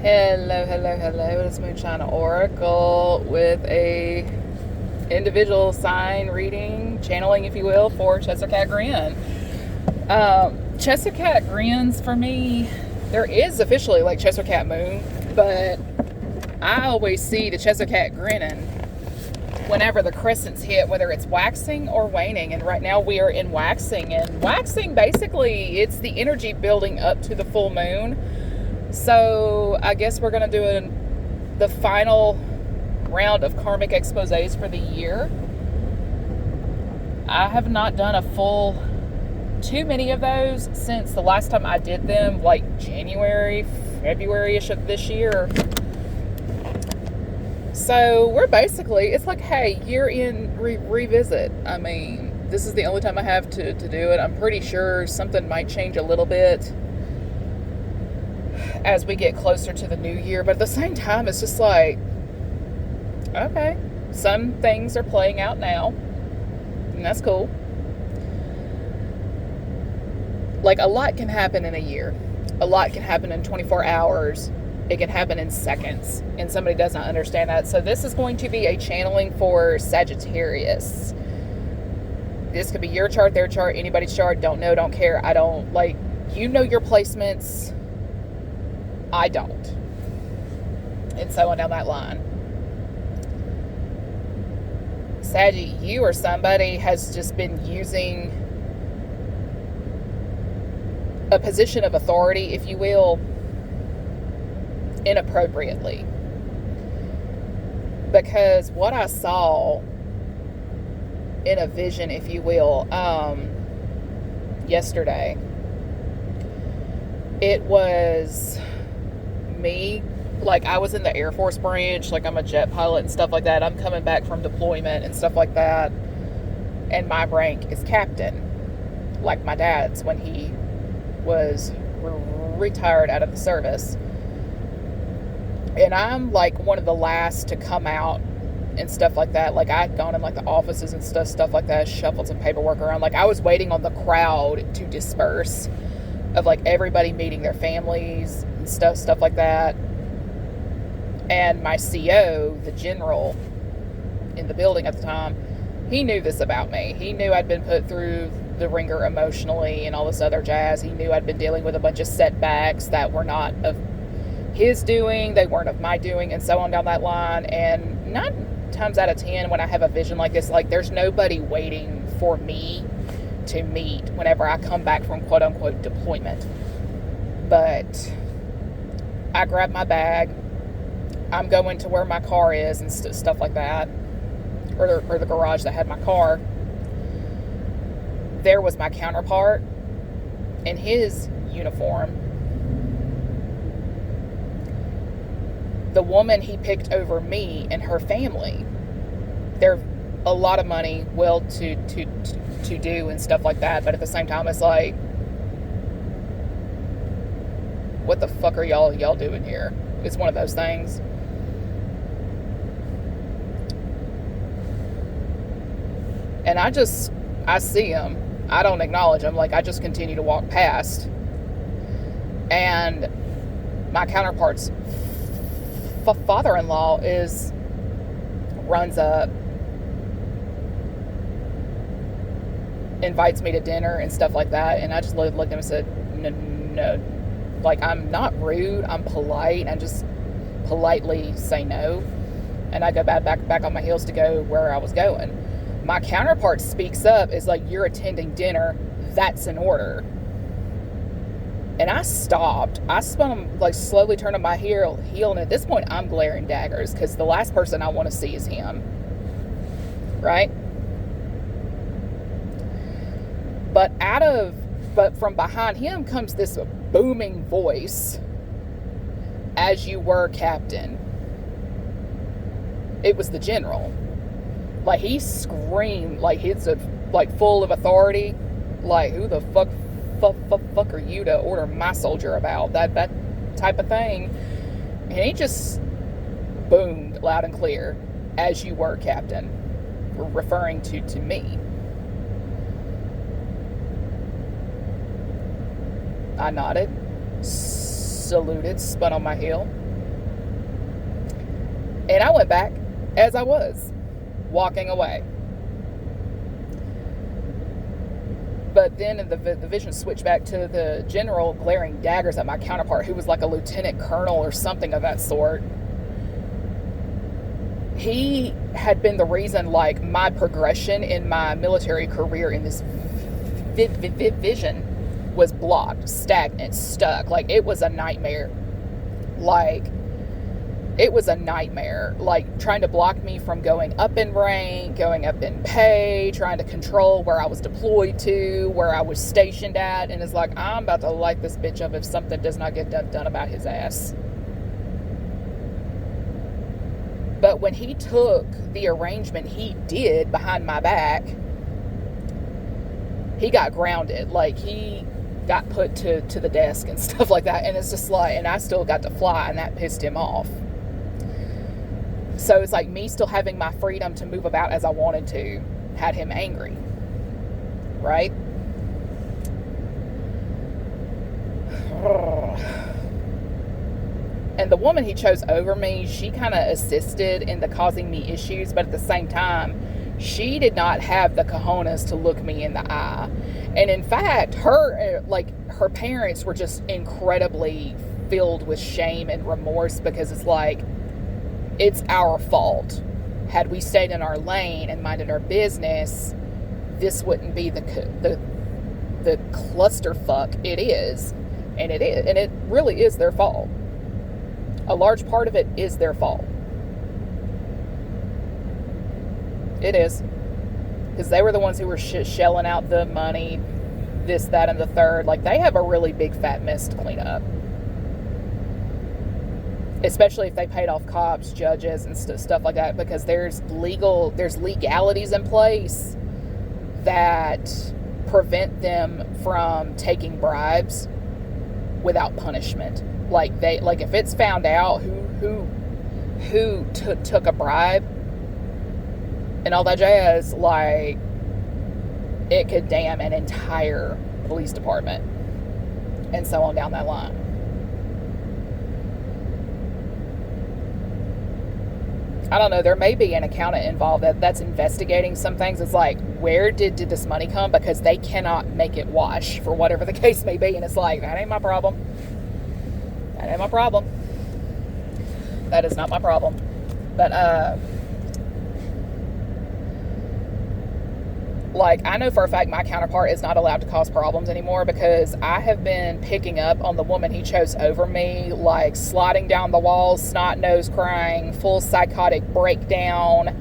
Hello, hello, hello. It's Moonshine Oracle with a individual sign reading, channeling, if you will, for Chestercat Grin. Chestercat Grins for me, there is officially like Chestercat Moon, but I always see the Chestercat grinning whenever the crescents hit, whether it's waxing or waning. And right now we are in waxing, and waxing basically it's the energy building up to the full moon. So I guess we're going to do the final round of Karmic Exposés for the year. I have not done a full too many of those since the last time I did them, like January, February-ish of this year. So we're basically, it's like, hey, year in revisit. I mean, this is the only time I have to do it. I'm pretty sure something might change a little bit as we get closer to the new year, but at the same time it's just like, okay, some things are playing out now, and that's cool. Like, a lot can happen in a year, a lot can happen in 24 hours, it can happen in seconds, and somebody does not understand that. So this is going to be a channeling for Sagittarius. This could be your chart, their chart, anybody's chart. Don't know, don't care. I don't, like, you know your placements, I don't. And so on down that line. Saggy, you or somebody has just been using a position of authority, if you will, inappropriately. Because what I saw in a vision, if you will, yesterday, it was me, like, I was in the Air Force branch, like, I'm a jet pilot and stuff like that. I'm coming back from deployment and stuff like that, and my rank is captain, like my dad's when he was retired out of the service. And I'm like one of the last to come out and stuff like that. Like, I'd gone in like the offices and stuff like that, shuffled some paperwork around. Like, I was waiting on the crowd to disperse, of like everybody meeting their families and stuff like that. And my CO, the general in the building at the time, he knew this about me. He knew I'd been put through the ringer emotionally and all this other jazz. He knew I'd been dealing with a bunch of setbacks that were not of his doing, they weren't of my doing, and so on down that line. And 9 times out of 10, when I have a vision like this, like, there's nobody waiting for me to meet whenever I come back from quote-unquote deployment. But I grab my bag, I'm going to where my car is and stuff like that, or the garage that had my car. There was my counterpart in his uniform. The woman he picked over me and her family, they're a lot of money, well to do and stuff like that, but at the same time it's like, what the fuck are y'all doing here? It's one of those things. And I see him, I don't acknowledge him, like, I just continue to walk past, and my counterpart's father-in-law runs up, invites me to dinner and stuff like that, and I just looked at him and said, no, like, I'm not rude, I'm polite, and just politely say no, and I go back on my heels to go where I was going. My counterpart speaks up, is like, you're attending dinner, that's in order. And I stopped. I spun, like, slowly turned on my heel, and at this point, I'm glaring daggers, because the last person I want to see is him. Right? But from behind him comes this booming voice, as you were, Captain. It was the general. Like, he screamed, like, he's like full of authority. Like, who the fuck are you to order my soldier about? That type of thing. And he just boomed loud and clear, as you were, Captain, referring to me. I nodded, saluted, spun on my heel. And I went back as I was, walking away. But then the vision switched back to the general glaring daggers at my counterpart, who was like a lieutenant colonel or something of that sort. He had been the reason, like, my progression in my military career in this vision was blocked, stagnant, stuck. Like, it was a nightmare. Like, trying to block me from going up in rank, going up in pay, trying to control where I was deployed to, where I was stationed at. And it's like, I'm about to light this bitch up if something does not get done about his ass. But when he took the arrangement he did behind my back, he got grounded. Like, he got put to the desk and stuff like that. And it's just like, and I still got to fly, and that pissed him off. So it's like me still having my freedom to move about as I wanted to had him angry. Right? And the woman he chose over me, she kind of assisted in the causing me issues, but at the same time, she did not have the cojones to look me in the eye. And in fact, her parents were just incredibly filled with shame and remorse, because it's like, it's our fault. Had we stayed in our lane and minded our business, this wouldn't be the clusterfuck it is. And it is. And it really is their fault. A large part of it is their fault. It is. Because they were the ones who were shelling out the money, this, that, and the third. Like, they have a really big fat mess to clean up. Especially if they paid off cops, judges, and stuff like that. Because there's legalities in place that prevent them from taking bribes without punishment. Like, if it's found out who took a bribe and all that jazz, like, it could damn an entire police department and so on down that line. I don't know, there may be an accountant involved that's investigating some things. It's like, where did this money come? Because they cannot make it wash for whatever the case may be. And it's like, that ain't my problem. That ain't my problem. That is not my problem. But, like, I know for a fact my counterpart is not allowed to cause problems anymore, because I have been picking up on the woman he chose over me, like, sliding down the walls, snot nose crying, full psychotic breakdown.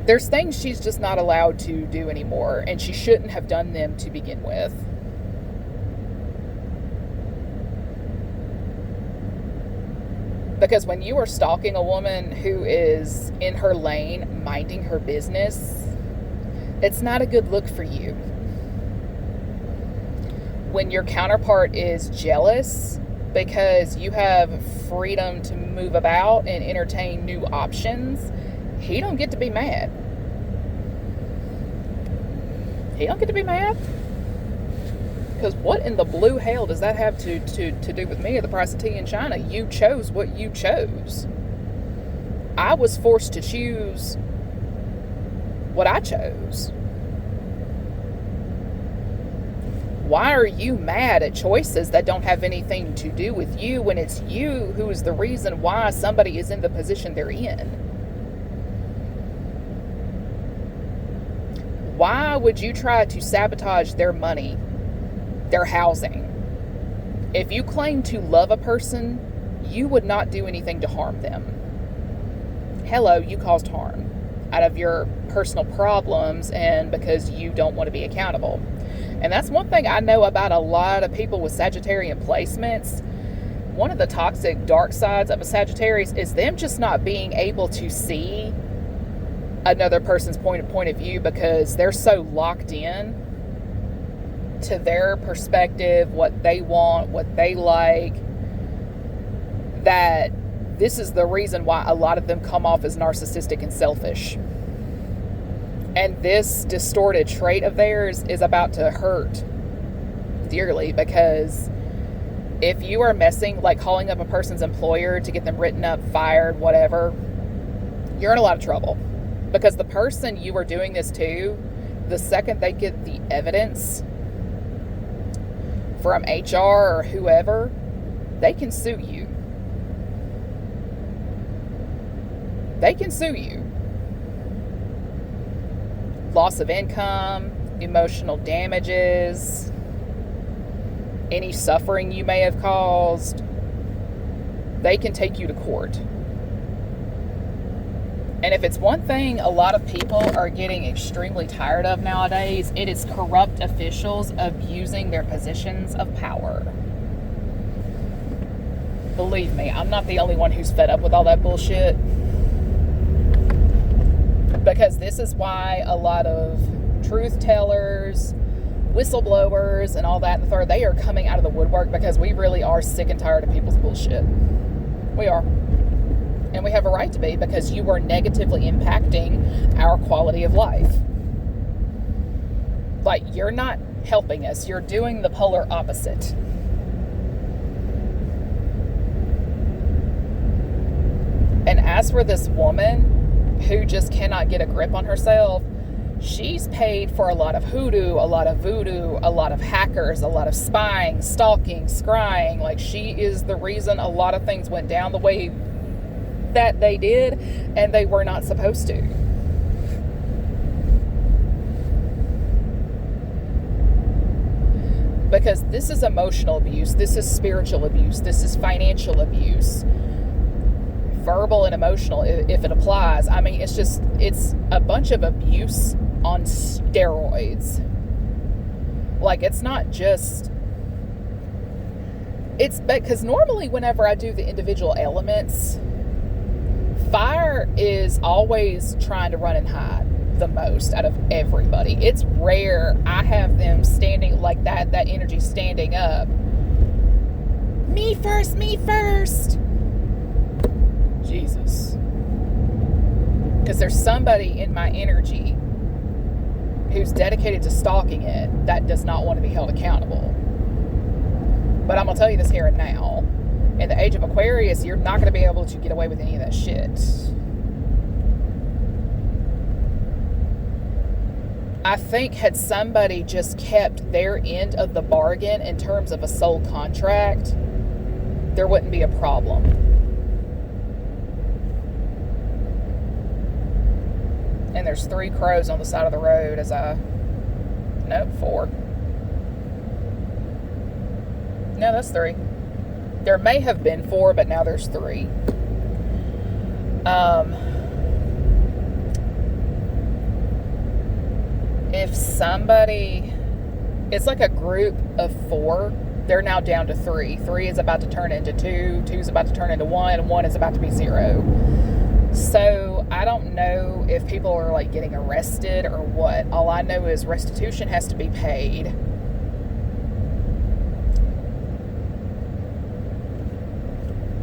There's things she's just not allowed to do anymore, and she shouldn't have done them to begin with. Because when you are stalking a woman who is in her lane, minding her business, it's not a good look for you. When your counterpart is jealous because you have freedom to move about and entertain new options, he don't get to be mad. He don't get to be mad. Because what in the blue hell does that have to do with me or the price of tea in China? You chose what you chose. I was forced to choose what I chose. Why are you mad at choices that don't have anything to do with you, when it's you who is the reason why somebody is in the position they're in? Why would you try to sabotage their money, their housing? If you claim to love a person, you would not do anything to harm them. Hello, you caused harm out of your personal problems and because you don't want to be accountable. And that's one thing I know about a lot of people with Sagittarian placements. One of the toxic dark sides of a Sagittarius is them just not being able to see another person's point of view, because they're so locked in to their perspective, what they want, what they like, that this is the reason why a lot of them come off as narcissistic and selfish. And this distorted trait of theirs is about to hurt dearly, because If you are messing, like calling up a person's employer to get them written up, fired, whatever, you're in a lot of trouble. Because the person you are doing this to, the second they get the evidence from HR or whoever, they can sue you. They can sue you. Loss of income, emotional damages, any suffering you may have caused, they can take you to court. And if it's one thing a lot of people are getting extremely tired of nowadays, it is corrupt officials abusing their positions of power. Believe me, I'm not the only one who's fed up with all that bullshit. Because this is why a lot of truth tellers, whistleblowers, and all that and the third, they are coming out of the woodwork, because we really are sick and tired of people's bullshit. We are. And we have a right to be, because you are negatively impacting our quality of life. Like, you're not helping us. You're doing the polar opposite. And as for this woman who just cannot get a grip on herself, she's paid for a lot of hoodoo, a lot of voodoo, a lot of hackers, a lot of spying, stalking, scrying. Like, she is the reason a lot of things went down the way that they did, and they were not supposed to. Because this is emotional abuse, this is spiritual abuse, this is financial abuse, verbal and emotional, if it applies. I mean, it's a bunch of abuse on steroids. Like, it's not just, it's because normally whenever I do the individual elements, fire is always trying to run and hide the most out of everybody. It's rare I have them standing like that energy standing up. Me first, me first. Jesus. Because there's somebody in my energy who's dedicated to stalking it that does not want to be held accountable. But I'm going to tell you this here and now. In the age of Aquarius, you're not going to be able to get away with any of that shit. I think had somebody just kept their end of the bargain in terms of a soul contract, there wouldn't be a problem. And there's 3 crows on the side of the road as nope, 4. No, that's 3. There may have been 4, but now there's 3. If somebody, it's like a group of 4, they're now down to 3. 3 is about to turn into 2, 2 is about to turn into 1, and 1 is about to be 0. So I don't know if people are like getting arrested or what. All I know is restitution has to be paid.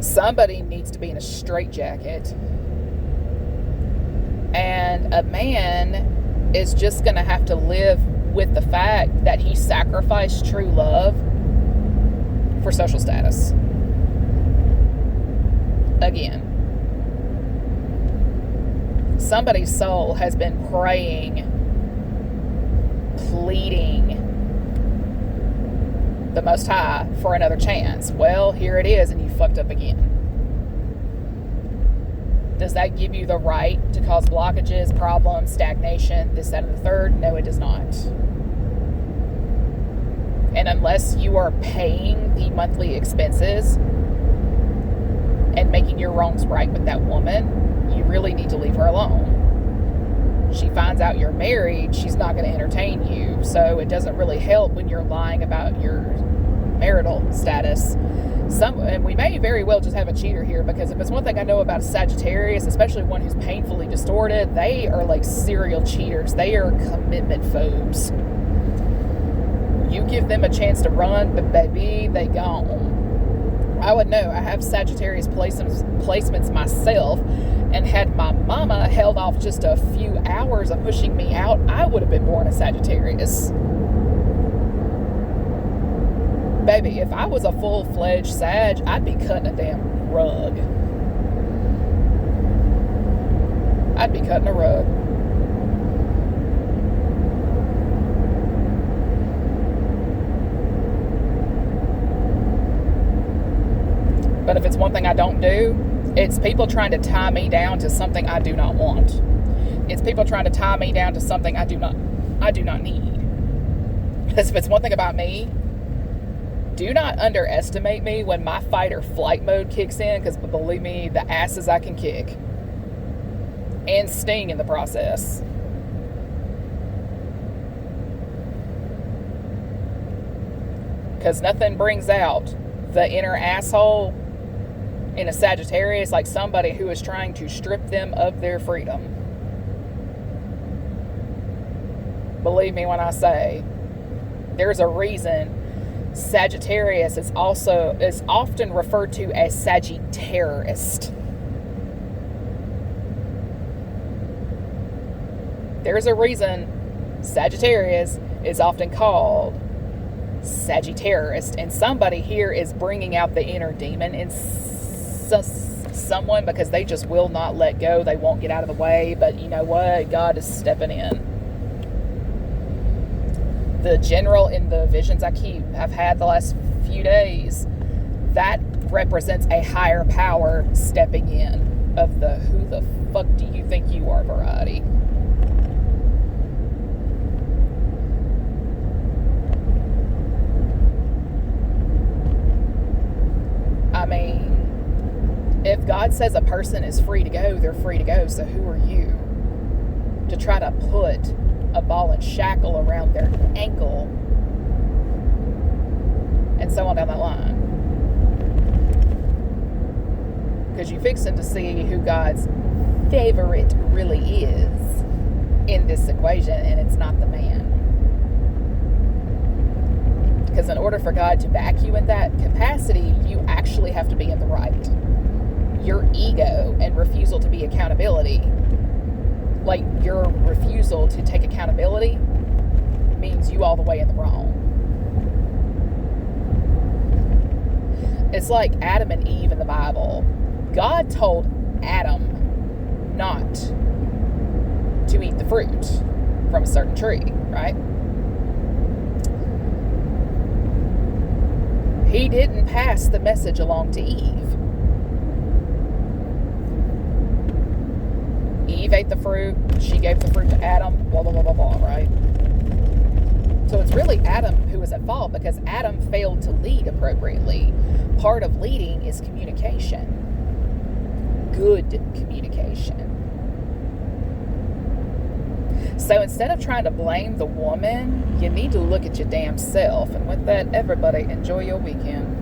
Somebody needs to be in a straitjacket. And a man is just going to have to live with the fact that he sacrificed true love for social status. Again. Somebody's soul has been praying, pleading the Most High for another chance. Well, here it is, and you fucked up again. Does that give you the right to cause blockages, problems, stagnation, this, that, and the third? No, it does not. And unless you are paying the monthly expenses and making your wrongs right with that woman, you really need to leave her alone. She finds out you're married, she's not going to entertain you. So it doesn't really help when you're lying about your marital status. And we may very well just have a cheater here, because if it's one thing I know about a Sagittarius, especially one who's painfully distorted, they are like serial cheaters. They are commitment phobes. You give them a chance to run, but baby, they gone. I would know. I have Sagittarius placements myself, and had my mama held off just a few hours of pushing me out, I would have been born a Sagittarius. Baby, if I was a full-fledged Sag, I'd be cutting a damn rug. I'd be cutting a rug. But if it's one thing I don't do, it's people trying to tie me down to something I do not want. It's people trying to tie me down to something I do not need. Because if it's one thing about me, do not underestimate me when my fight or flight mode kicks in, because believe me, the asses I can kick. And sting in the process. Because nothing brings out the inner asshole in a Sagittarius like somebody who is trying to strip them of their freedom. Believe me when I say, there's a reason Sagittarius is often referred to as Sagittarius. There's a reason Sagittarius is often called Sagittarius, and somebody here is bringing out the inner demon in someone because they just will not let go. They won't get out of the way, but you know what? God is stepping in. The general in the visions I've had the last few days, that represents a higher power stepping in of the who the fuck do you think you are variety. I mean, if God says a person is free to go, they're free to go. So who are you to try to put a ball and shackle around their ankle and so on down that line? Because you're fixing to see who God's favorite really is in this equation, and it's not the man. Because in order for God to back you in that capacity, you actually have to be in the right. Your ego and refusal to be accountability, like your refusal to take accountability, means you all the way in the wrong. It's like Adam and Eve in the Bible. God told Adam not to eat the fruit from a certain tree, right? He didn't pass the message along to Eve. Eve ate the fruit, she gave the fruit to Adam, blah, blah, blah, blah, blah, right? So it's really Adam who was at fault because Adam failed to lead appropriately. Part of leading is communication. Good communication. So instead of trying to blame the woman, you need to look at your damn self. And with that, everybody, enjoy your weekend.